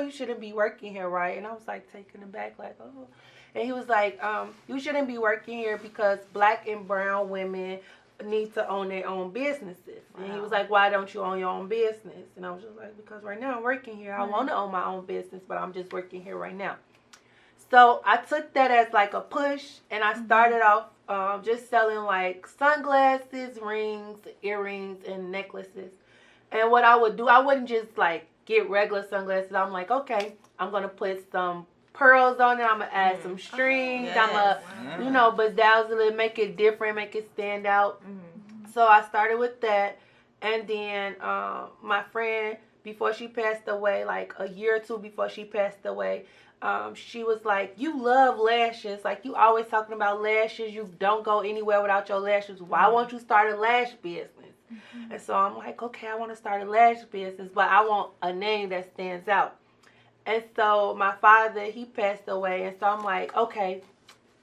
you shouldn't be working here, right? And I was like taken aback, like, oh. And he was like, you shouldn't be working here because black and brown women need to own their own businesses. Wow. And he was like, why don't you own your own business? And I was just like, because right now I'm working here. I want to own my own business, but I'm just working here right now. So I took that as like a push, and I started off just selling like sunglasses, rings, earrings, and necklaces. And what I would do, I wouldn't just like get regular sunglasses. I'm like, okay, I'm gonna put some pearls on it. I'm gonna add some strings. I'm gonna, bedazzle it, make it different, make it stand out. So I started with that, and then my friend, before she passed away, like a year or two before she passed away, she was like, you love lashes. Like, you always talking about lashes. You don't go anywhere without your lashes. Why won't you start a lash business? And so I'm like, okay, I want to start a lash business, but I want a name that stands out. And so my father, he passed away. And so I'm like, okay,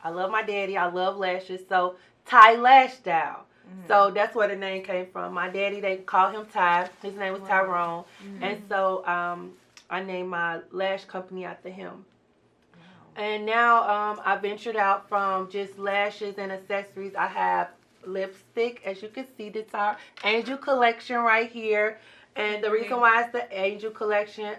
I love my daddy. I love lashes. So Ty Lash Style. So that's where the name came from. My daddy, they call him Ty. His name was Tyrone. And so I named my lash company after him. And now I ventured out from just lashes and accessories. I have lipstick, as you can see. This is our Angel Collection right here. And the reason why it's the Angel Collection,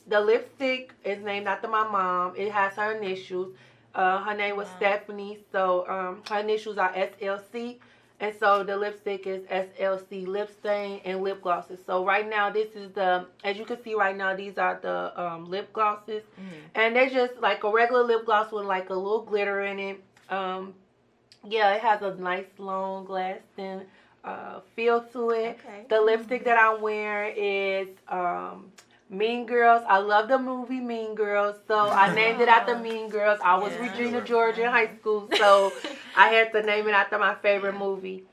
the lipstick is named after my mom. It has her initials. Her name was Stephanie, so her initials are SLC. And so the lipstick is SLC, lip stain and lip glosses. So right now, this is as you can see right now, these are the lip glosses. And they're just like a regular lip gloss with like a little glitter in it. Yeah, it has a nice long lasting feel to it. Okay. The lipstick that I'm wearing is Mean Girls. I love the movie Mean Girls, so I named it after Mean Girls. I was Regina George in high school, so I had to name it after my favorite movie.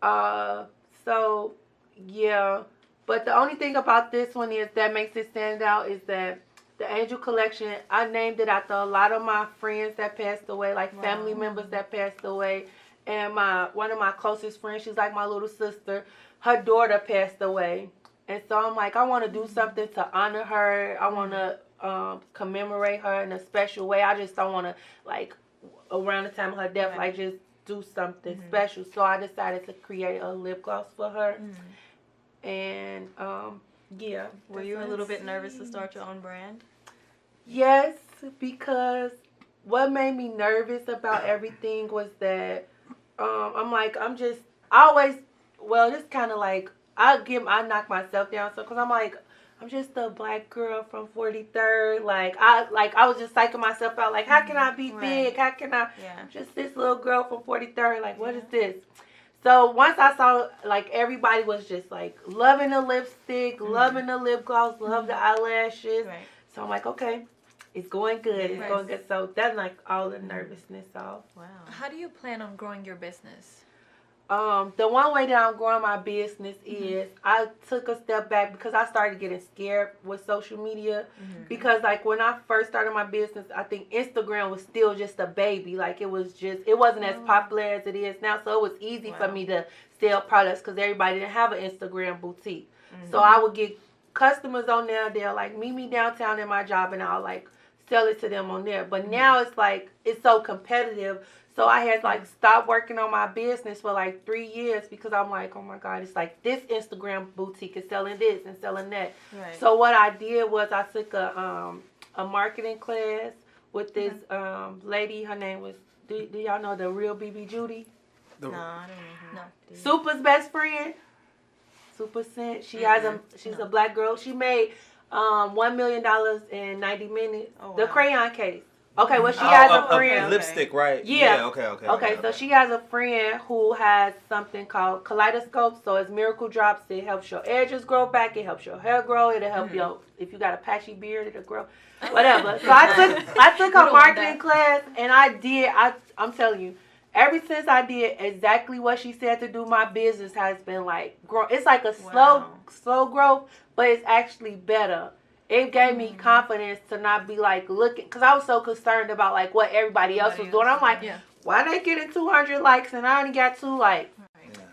So yeah, but the only thing about this one is that makes it stand out is that the Angel Collection, I named it after a lot of my friends that passed away, like family members that passed away. And one of my closest friends, she's like my little sister, her daughter passed away. And so I'm like, I want to do something to honor her. I want to commemorate her in a special way. I just don't want to, like, around the time of her death, like, just do something special. So I decided to create a lip gloss for her. And, yeah. Were you a little bit nervous to start your own brand? Yes, because what made me nervous about everything was that I'm like, I always, well, it's kind of like, I knock myself down, so, because I'm like, I'm just a black girl from 43rd, I was just psyching myself out, like, how can I be big, how can I, just this little girl from 43rd, like, what is this? So once I saw, like, everybody was just, like, loving the lipstick, loving the lip gloss, love the eyelashes, so I'm like, okay, it's going good, it's going good, so that's, like, all the nervousness off. Wow. How do you plan on growing your business? The one way that I'm growing my business is I took a step back because I started getting scared with social media. Because, like, when I first started my business, I think Instagram was still just a baby. Like, it wasn't as popular as it is now. So it was easy for me to sell products because everybody didn't have an Instagram boutique. So I would get customers on there. They'll, like, meet me downtown in my job, and I'll, like, sell it to them on there. But now it's, like, it's so competitive. So I had, like, stopped working on my business for, like, 3 years because I'm like, oh, my God, it's like this Instagram boutique is selling this and selling that. So what I did was I took a marketing class with this lady. Her name was, do y'all know the real BB Judy? No, I don't know. No. Super's best friend. Super Scent. She's a black girl. She made $1 million in 90 minutes. Oh, wow. The crayon case. Okay, well, she has a friend. Lipstick, right? Yeah. Okay, so she has a friend who has something called Kaleidoscope. So it's Miracle Drops. It helps your edges grow back. It helps your hair grow. It'll help you, if you got a patchy beard, it'll grow. Whatever. So I took a marketing class, and I'm telling you, ever since I did exactly what she said to do, my business has been like, it's like a slow growth, but it's actually better. It gave me confidence to not be like looking, because I was so concerned about like what everybody else was doing. I'm like, why they getting 200 likes and I only got 2 likes?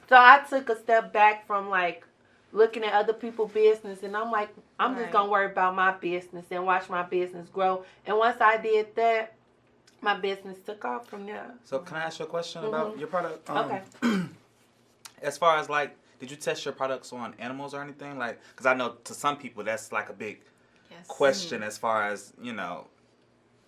So I took a step back from like looking at other people's business, and I'm like, I'm just gonna worry about my business and watch my business grow. And once I did that, my business took off from there. So can I ask you a question about your product? Okay. As far as like, did you test your products on animals or anything? Like, because I know to some people that's like a big question as far as, you know,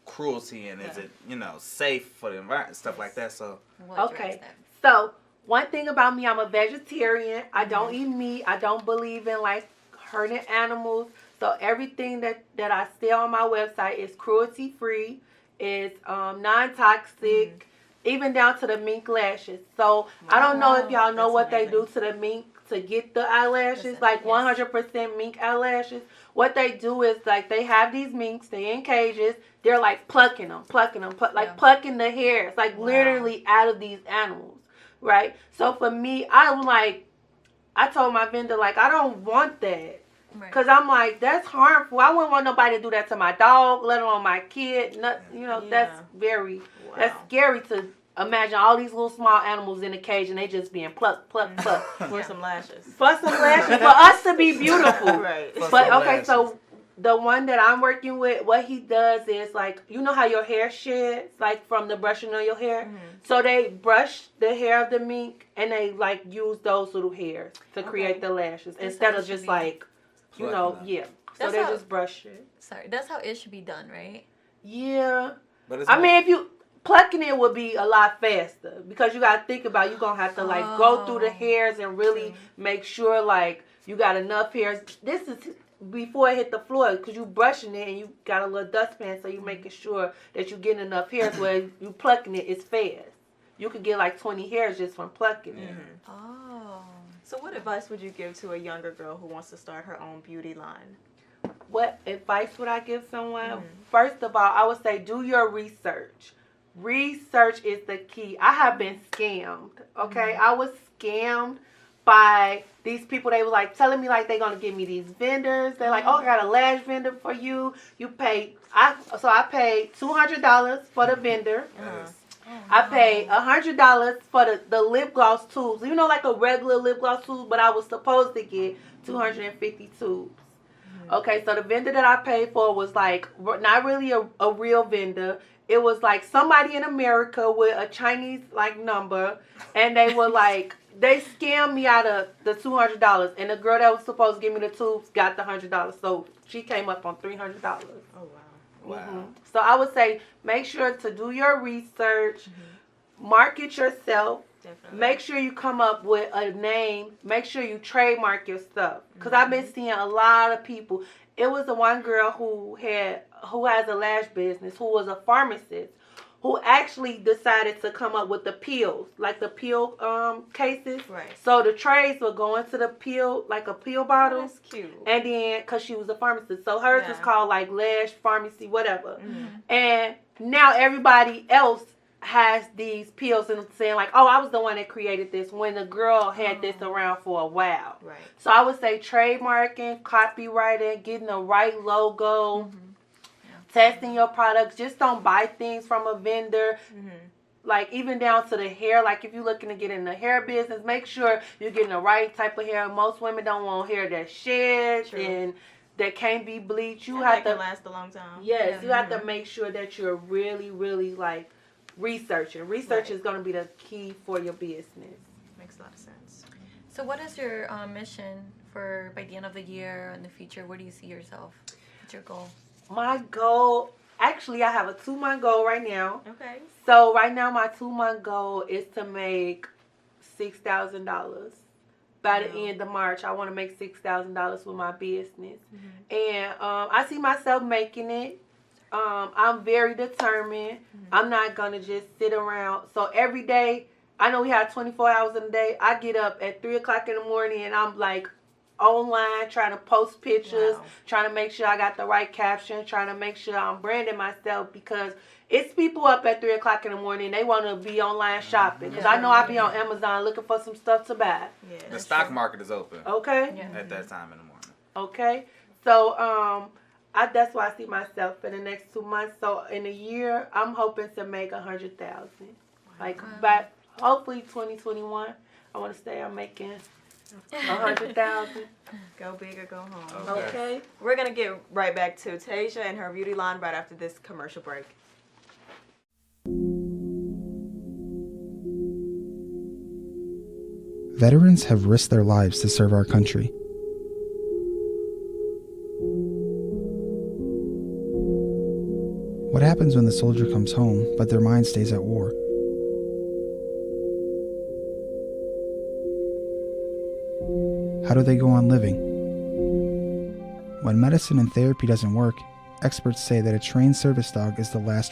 cruelty and is it, you know, safe for the environment, stuff like that. So Okay. So one thing about me, I'm a vegetarian. I don't eat meat. I don't believe in like hurting animals. So everything that I sell on my website is cruelty free. Is non-toxic, even down to the mink lashes. So I don't know if y'all know what they do to the mink to get the eyelashes, like 100% mink eyelashes. What they do is like they have these minks, they in cages, they're like plucking them, plucking the hairs, like literally out of these animals, right? So for me, I told my vendor like I don't want that. Because I'm like, that's harmful. I wouldn't want nobody to do that to my dog, let alone my kid. That's that's scary to imagine all these little small animals in a cage and they just being plucked. For some lashes. For some lashes. For us to be beautiful. Right. But, okay, so the one that I'm working with, what he does is, like, you know how your hair sheds, like, from the brushing of your hair? Mm-hmm. So they brush the hair of the mink and they, like, use those little hairs to create the lashes instead of just, like... You know, So they just brush it. Sorry, that's how it should be done, right? Yeah. But I mean, if you plucking it would be a lot faster because you gotta think about you're gonna have to like go through the hairs and really make sure like you got enough hairs. This is before it hit the floor because you brushing it and you got a little dustpan, so you making sure that you getting enough hairs where you plucking it's fast. You could get like 20 hairs just from plucking it. Oh. So what advice would you give to a younger girl who wants to start her own beauty line? What advice would I give someone? First of all, I would say do your research. Research is the key. I have been scammed, okay? I was scammed by these people. They were like telling me like they're going to give me these vendors. They're like, oh, I got a lash vendor for you. You pay, I paid $200 for the vendor. I paid $100 for the lip gloss tubes. You know, like a regular lip gloss tube, but I was supposed to get 250 tubes. Okay, so the vendor that I paid for was like not really a real vendor. It was like somebody in America with a Chinese like number, and they were like they scammed me out of the $200, and the girl that was supposed to give me the tubes got the $100, so she came up on $300. Oh wow. Wow. So I would say make sure to do your research, market yourself, make sure you come up with a name, make sure you trademark your stuff. Because I've been seeing a lot of people. It was the one girl who has a lash business, who was a pharmacist, who actually decided to come up with the pills, like the pill cases. Right. So the trays would go into the pill, like a pill bottle. That's cute. And then, because she was a pharmacist, so hers is called like Lash Pharmacy, whatever. And now everybody else has these pills and saying like, oh, I was the one that created this when the girl had this around for a while. Right. So I would say trademarking, copywriting, getting the right logo. Testing your products. Just don't buy things from a vendor. Like even down to the hair. Like if you're looking to get in the hair business, make sure you're getting the right type of hair. Most women don't want hair that sheds and that can't be bleached. You have to last a long time. Yes, you have to make sure that you're really, really like researching. Research is going to be the key for your business. Makes a lot of sense. So what is your mission for by the end of the year in the future? Where do you see yourself? What's your goal? My goal, actually, I have a 2-month goal right now. Okay. So right now, my 2-month goal is to make $6,000. By the end of March, I want to make $6,000 with my business. And I see myself making it. I'm very determined. I'm not going to just sit around. So every day, I know we have 24 hours in a day. I get up at 3 o'clock in the morning and I'm like, online trying to post pictures, trying to make sure I got the right caption, trying to make sure I'm branding myself because it's people up at 3 o'clock in the morning. They want to be online shopping because I know I be on Amazon looking for some stuff to buy. The stock market is open. Okay. At that time in the morning. Okay. So that's why I see myself in the next 2 months. So in a year, I'm hoping to make 100,000. Like by hopefully 2021, I want to stay. I'm making 100,000. Go big or go home. Okay. Okay. We're going to get right back to Tasia and her beauty line right after this commercial break. Veterans have risked their lives to serve our country. What happens when the soldier comes home, but their mind stays at war? How do they go on living? When medicine and therapy doesn't work, experts say that a trained service dog is the last